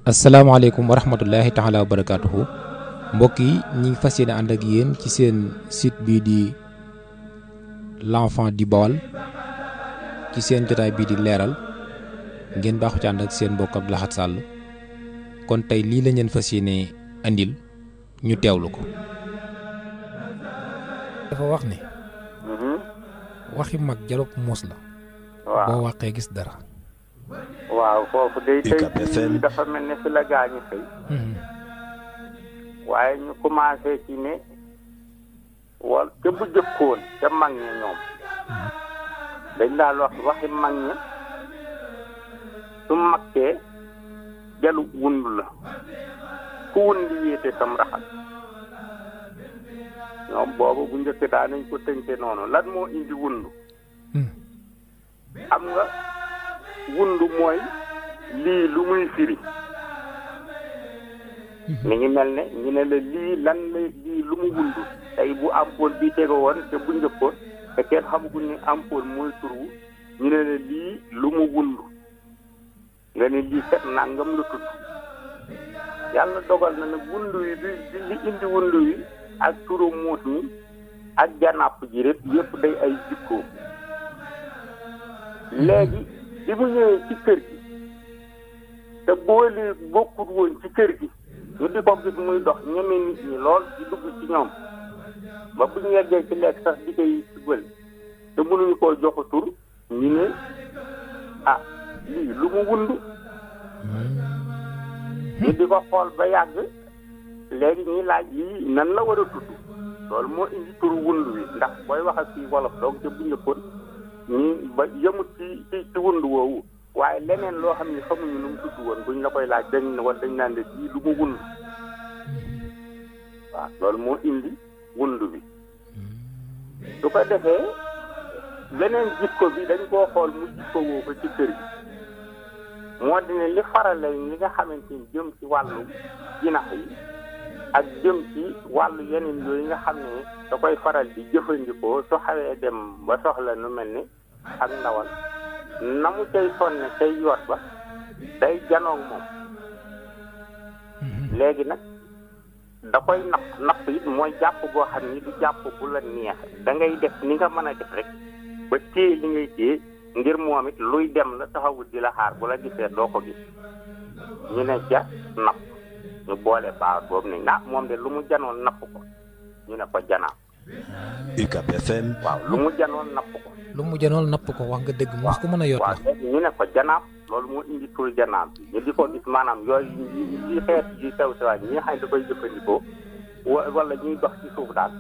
asalaamaaleykum wa rahmatullahi taala wa barakaatuhu mbokk yi ñi ngi fas yéene ànd ak yéen ci seen site bii di l'enfant du Baol ci seen jotaay bii di leeral ngeen baaxu ci ànd ak seen mbokk Abdou Lahad Sall kon tey lii la leen fas yéene andil ñu teewlu ko. dafa wax ne. waxi mag jalop muus la. waaw boo waxee gis dara. waaw foofu day tey dafa mel ne fi la gaañu xëy waaye ñu commencé ci ne wal ca bu jëkkoon ca mag ña ñoom dañ daal waxi mag ña su maggee jalu wund la ku wundi yéete sam raxas ñoom boobu bu njëkk daa nañ ko tënke noonu lan moo indi wundu xam nga wundu mooy lii lu muy firi mi ngi mel ne ñu ne la lii lan la lii lu mu wundu tey bu ampoule bi tego woon te bu njëkkoon te kenn xamagul ni ampoule mooy turu ñu ne la lii lu mu wundu nga ne lii kat nangam la tudd yàlla dogal na nag wundu yi bi li indi wundu yi ak turu muus mi ak janapp ji rek yëpp day ay jikko léegi bi mu ñëwee ci kër gi te boole bokkut woon ci kër gi ñu di ko gis muy dox ñeme nit ñi lool di dugg ci ñoom ba bu ñu yeggee ci lekk sax di koy tubal te mënuñu koo jox tur ñu ne ah lii lu mu wund ñu di ko xool ba yàgg léegi ñuy laaj lii nan la war a tudd loolu moo indi turu wund wi ndax booy wax ak fii wolof donc te bu njëkkoon ñii ba yëmut ci wund woowu waaye leneen loo xam ne xamuñu nu mu tudd woon buñ la koy laaj dañ naan de lii lu mu wund waaw loolu moo indi wund bi su ko defee beneen jikko bi dañ koo xool mu jikko woo ko ci kër gi moo di ne li farale li nga xamante ni jëm ci wàllu jinax yi ak jëm ci wàllu yeneen yooyu nga xam ne da koy faral di jëfandikoo su xawee dem ba soxla nu mel ni ak ndawal na mu cay sonne cay yoot ba day janoog moom léegi nag da koy napp it mooy jàpp goo xam ni du jàpp bu la neex da ngay def ni nga mën a def rek ba téye li ngay téye ngir moom it luy dem la taxawut di la xaar bu la gisee doo ko gis ñu ne ca napp ñu boole baar boobu ne moom de lu mu janoon napp ko ñu ne ko janaab UCAB FM waaw lu mu janoon napp ko lu mu janoon napp ko wax nga dëgg mos ko mën a yot la ñu ne ko janaab loolu moo indi tur janaab bi ñu di ko gis maanaam yooyu yi xeet yi sew sewaat ñi nga xam ne da koy jëfandikoo wala ñuy dox ci suuf daal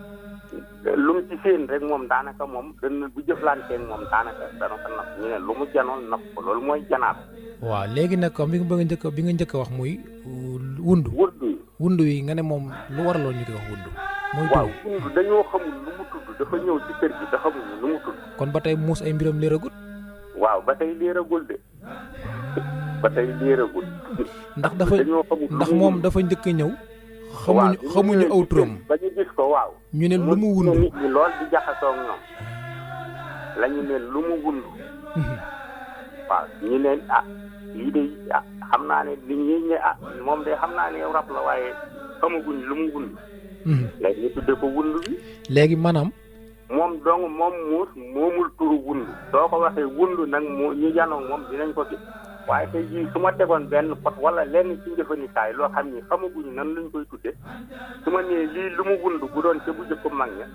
lu mu ci seen rek moom daanaka moom dana bu jëflanteeg moom daanaka dana ko napp ñu ne lu mu janoon napp ko loolu mooy janaab waaw léegi nag comme bi nga njëkk a wax muy wundu yi nga ne moom lu waraloon ñu koy wax wundu mooy waaw wundu dañoo xamul lu mu tudd dafa ñëw ci kër gi te xamuñu lu mu tudd kon ba tey muus ay mbiram leeragul waaw ba tey leeragul de ba tey leeragul ndax moom dafa njëkk a ñëw xamuñu aw turam ba ñu gis ko waaw ñu ne lu mu wundu nit ñi lool di jaxasoo ak ñoom la ñu ne lu mu wundu waaw ñu ne lii de xam naa ne li ñuy ne moom de xam naa ne yow rab la waaye xamaguñ lu mu wund léegi ñu tudde ko wund bi léegi maanaam moom dong moom muus moomul turu wund soo ko waxee wund nag ñu janoog moom dinañ ko gis waaye tey jii su ma tegoon benn pot wala lenn ci njëfandikaay loo xam ni xamaguñ nan lañ koy tudde su ma nee lii lu mu wund bu doon ca bu jëkk mag ña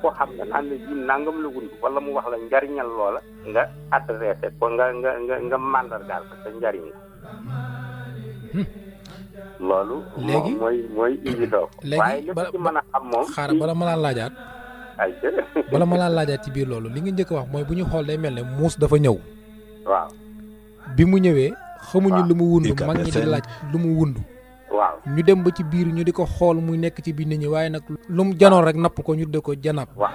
ko xam nga naan ne ji nangam la wund wala mu wax la njariñal loola nga adressé ko nga mandargaal ko sa njariñ la loolu léegi mooy indi doo waaye li ci mën a xam moom xaaral bala ma laa laajaat ay bala ma laa laajaat ci biir loolu li nga njëkk a wax mooy bu ñu xool day mel ne muus dafa ñëw waaw bi mu ñëwee xamuñu lu mu wund mag ñi di laaj lu mu wund waaw ñu dem ba ci biir ñu di ko xool muy nekk ci biir nit ñi waaye nag lu mu janoon rek napp ko ñu de ko janaab waaw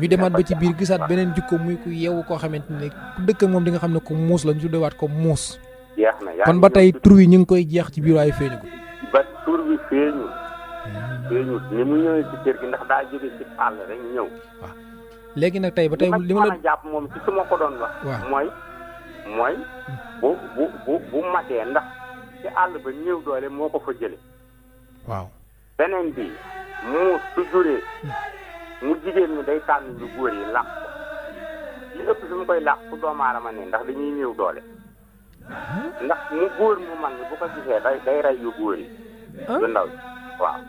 ñu demaat ba ci biir gisaat beneen jikko muy ku yeewu koo xamante ne ku dëkk moom di nga xam ne ko muus la ñu tuddewaat ko muus jeex na kon ba tey tur wi ñu ngi koy jeex ci biir waaye feeñu ko ba tur bi feeñu ni mu ñëwee ci kër gi ndax daa jóge ci àll rek ñëw waaw léegi nag tey ba tey li ma la jàpp moom ci su ma ko doon wax waaw mooy bu matee ndax ci àll ba néew doole moo ko fa jële waaw beneen bi muus su juree mu jigéen ñi day tànn lu góor yi làq ko li ëpp fi mu koy làq fu doomu aadama ne ndax dañuy néew doole ndax mu góor mu mag bu ko gisee day rey yu góor yi yu ndaw yi waaw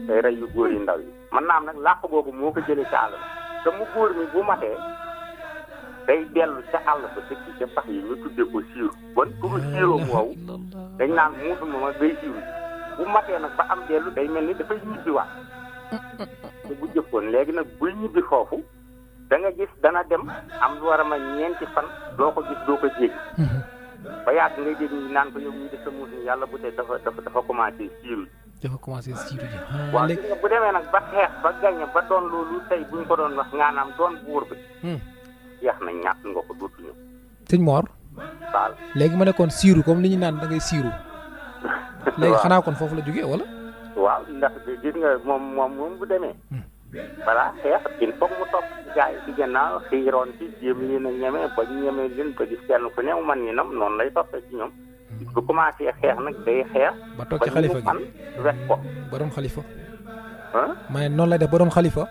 day rey yu góor yi ndaw yi man naam nag làq boobu moo ko jëlee ci àll ba te mu góor mi bu matee day dellu ca àll ba dëkk ca pax yi ñu tuddee ko siiru bon turu siiroom woowu dañ naan muusuma ma day siiru bu matee nag ba am dellu day mel ni dafay ñibbiwaat te bu jëkkoon léegi nag buy ñibbi foofu da nga gis dana dem am lu war a ma ñeenti fan doo ko gis doo ko jéggi ba yàgg ngay dégg ñi naan ko yow ñuy def sa muus ni yàlla bu tey dafa commencé siiru dafa commencé siiru ji waaw léegi bu demee nag ba xeex ba gañe ba doon loolu tey buñ ko doon wax ngaanaam doon buur bi jeex na ñàkk nga ko dootuñu sëñ Mor waaw léegi ma ne kon siiru comme li ñu naan da ngay siiru léegi xanaa kon foofu la jógee wala waaw ndax gis nga moom bu demee voilà xeex il faut mu topp gaa yi ci gannaaw xiiroon ci jéem leen a ñeme ba ñu ñeme leen ba gis kenn ku ne man ñi nam noonu lay toppee ci ñoom bu commencé xeex nag day xeex ba toog ci xalifa gi wet ko ba doon xalifa ma ne noonu lay def ba doon xalifa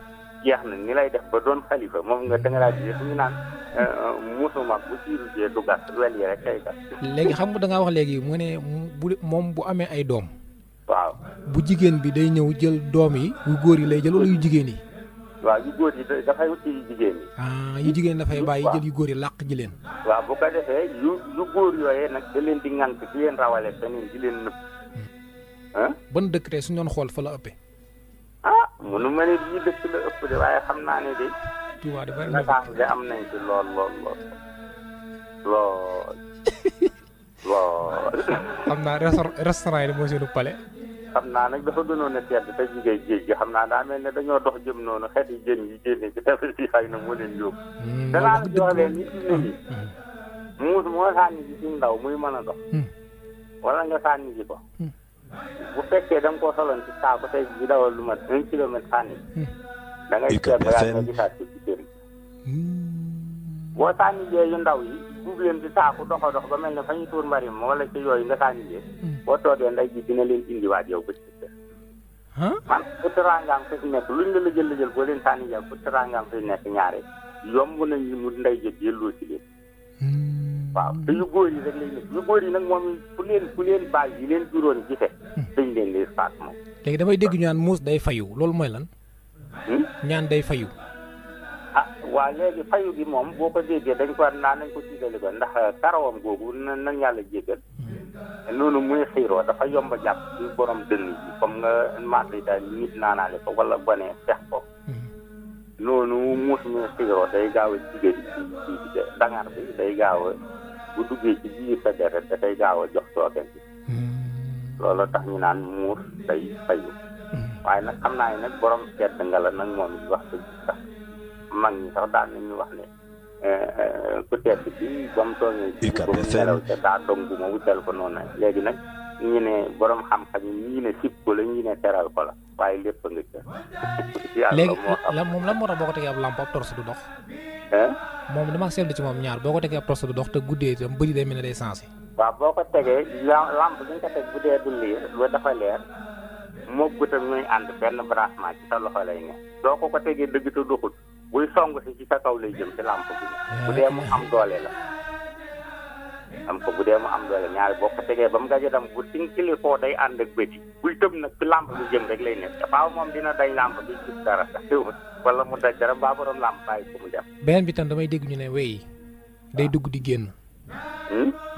jeex na ni lay def ba doon xalifa moom nga da nga laa gis ñu naan muusu mag bu siiru jee du gas wel yi rek kay gas léegi xam nga da ngaa wax léegi mu ne moom bu amee ay doom waaw bu jigéen bi day ñëw jël doom yi yu góor yi lay jël wala yu jigéen yi waaw yu góor yi dafay wuti yu jigéen yi yu jigéen dafay bàyyi jël yu góor yi làq ji leen waaw bu ko defee yu góor yooyee nag da leen di ŋànk di leen rawale beneen di leen nëbb ban dëkk tey suñu doon xool fa la ëppee munu ma ne bii dëkk la ëpp de waaye xam naa ne de Tuubaa de bari na de am nañ ci lool xam naa restaurant yi de moo seenu pale xam naa nag dafa gënoon a sedd te jigéen géej gi xam naa daa mel ne dañoo dox jëm noonu xeeti jën yi génne ci tefes yi xëy na moo leen yóbbu danaa jox leen nit ñi ne muus moo sànni ji ci ndaw muy mën a dox wala nga sànni ji ko bu fekkee da nga koo soloon ci saako tey ji dawal lu mat 1 kilomètre sànni da ngay seet balaa nga gisaat ci kër gi boo sànni jee yu ndaw yi buub leen ci saako doxa dox ba mel ne fa ñu tuur mbarim wala ci yooyu nga sànni jee boo toogee nday ji dina leen indiwaat yow bët ci kër man fu teraangaam fi nekk luñ la lëjël boo leen sànni jee fu teraangaam fi nekk ñaare yomb nañu mu nday jë delloo ci leen waaw te yu góor yi rek lay nekk yu góor yi nag moom fu leen baal yi leen juróon gise dañ leen di faat moom léegi damay dégg ñu naan muus day fayu loolu mooy lan ñaan day fayu waaw léegi fayu gi moom boo ko déggee dañ ko nañ ko tiidali ko ndax karawam googu nañ yàlla jéggal noonu muy xiiroo dafa yomb a jàpp ci borom dënn yi comme nga maasay daal nit naanaale ko wala bone fex ko noonu muus muy xiiroo day gaaw a jigéen ci dangar bi day gaaw a bu duggee ci biir sa deret dafay gaaw a jox tooken bi loolu tax ñu naan muus day fayu waaye nag xam naa ne nag borom sedd nga la nag moom wax dëgg sax mag ñi sax daan nañu wax ne ku tedd bi ba mu toogee ci ba mu nelaw ca daa dong bu ma wutal ko noonu léegi nag ñu ne borom xam-xam yi ñii ne sib ko la ñii ne teral ko la waaye lépp nga ca léegi moom lan moo tax boo ko tegee ab lampe ab torse du dox moom dama seetlu ci moom ñaar boo ko tegee ab torse du dox te guddee itam bëri day mel ne day sensé waaw boo ko tegee lampe bi nga ko teg bu dee du leer lu dafa leer moo bëtam ñooy ànd benn branchement ci sa loxo lay ne doo ko tegee dëgg te doxul buy song si ci sa kaw lay jëm ci lampe bi bu dee mu am doole la am ko bu dee mu am doole ñaari boo ko tegee ba mu gaje dam bu sinkili koo day ànd ak bët yi buy tëb nag ci lampe bi jëm rek lay nekk dafaaw moom dina day lampe bi gis dara sax wala mu daj dara mbaa borom lampe bàyyi ko mu dem beneen bi tam damay dégg ñu ne wey day dugg di génn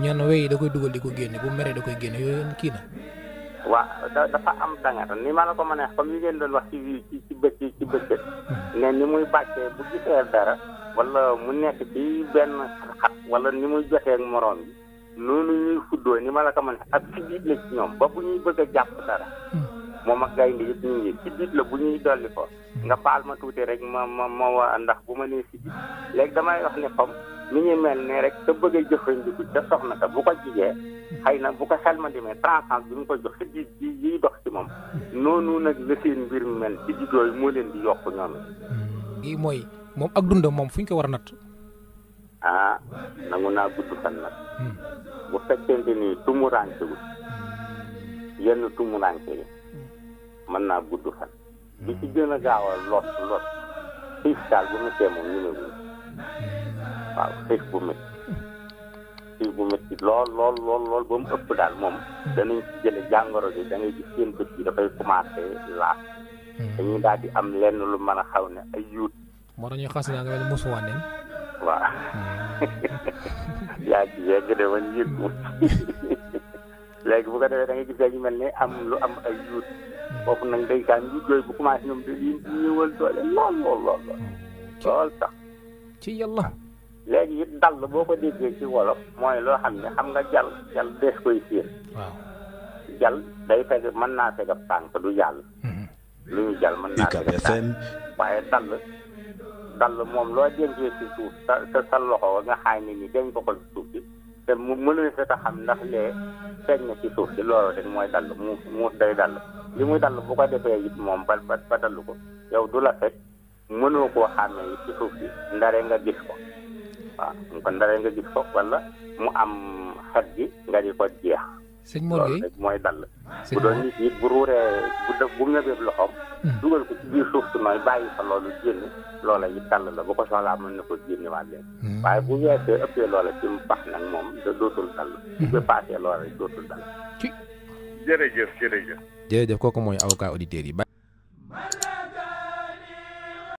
ñenn wey yi da koy dugal di ko génne bu meree da koy génne yooyu kii na waaw dafa am dangar ni ma la ko mën a comme yi ngeen doon wax ci bëccëg ne ni muy bàccee bu gisee dara wala mu nekk ci benn xat wala ni muy jotee ak moroom bi noonu ñuy fuddoo ni ma la ko mën ak ci biit la ci ñoom ba bu ñuy bëgg a jàpp dara moom ak gaynde yëpp ñu ngi ci biit la bu ñuy dolli ko nga baal ma tuuti rek ma wa ndax bu ma nee si biit léegi damay wax ne comme mi ngi mel ne rek te bëgg a jëfandiku ca soxna ka bu ko jigee xëy na bu ko xel ma demee transcence bi mu ko jox si ji yiy dox ci moom noonu nag la seen mbir mi mel ci ji yooyu moo leen di yokk ñoom lii mooy moom ak dundam moom fu ñu ko war a natt nangu naa gudd fan nag bu fekkente ni tumuranke wu yenn tumuranke yi mën naa gudd fan bi ci gën a gaaw a lot xiif daal bu méttee moom ñu ne wuñ waaw xiif bu métti lool ba mu ëpp daal moom danañ ci jële jàngoro ji da ngay gis seen bët yi dafay commencé laaf dañuy daal di am lenn lu mën a xaw ne ay yuut moo tax ñuy xas naa nga mel musu wànneen waaw yaa ci yegg de man yëg mu léegi bu ko defee da ngay gis dañu mel ne am lu am ay yuut foofu nag ndeysaan yuut yooyu bu commencé ñoom dañuy ñëwal doole lool sax ci yàlla léegi it dall boo ko déggee ci wolof mooy loo xam ne xam nga jal dees koy séen waaw jal day fekk mën naa fekk ab tànk du jàll lu ñu jal mën naa fekk tànk waaye dall moom loo dencee ci suuf sa loxo wa nga xaay ne ni dañ ko ci suuf si te mu mënuñ fa ta xam ndax lee feeñ na ci suuf si loolu rek mooy dall mu day dall li muy dall bu ko defee it moom ba dallu ko yow du la fekk mënoo koo xàmmee it ci suuf si ndare nga gis ko waaw mu ko ndare nga gis ko wala mu am xet gi nga di ko jeex sëñ Mor Gueye loolu rek mooy dall bu doon nit it bu ruuree bu ngëbeeb loxoom dugal ko ci biir suuf si nooy bàyyi fa loolu génn loola it dall la bu ko soxlaa mën na ko génnewaat leen waaye bu weesee ëppee loola ci mu pax nag moom da dootul dall bu paasee loola rek dootul dall jërëjëf jërëjëf kooku mooy avocat auditeurs yi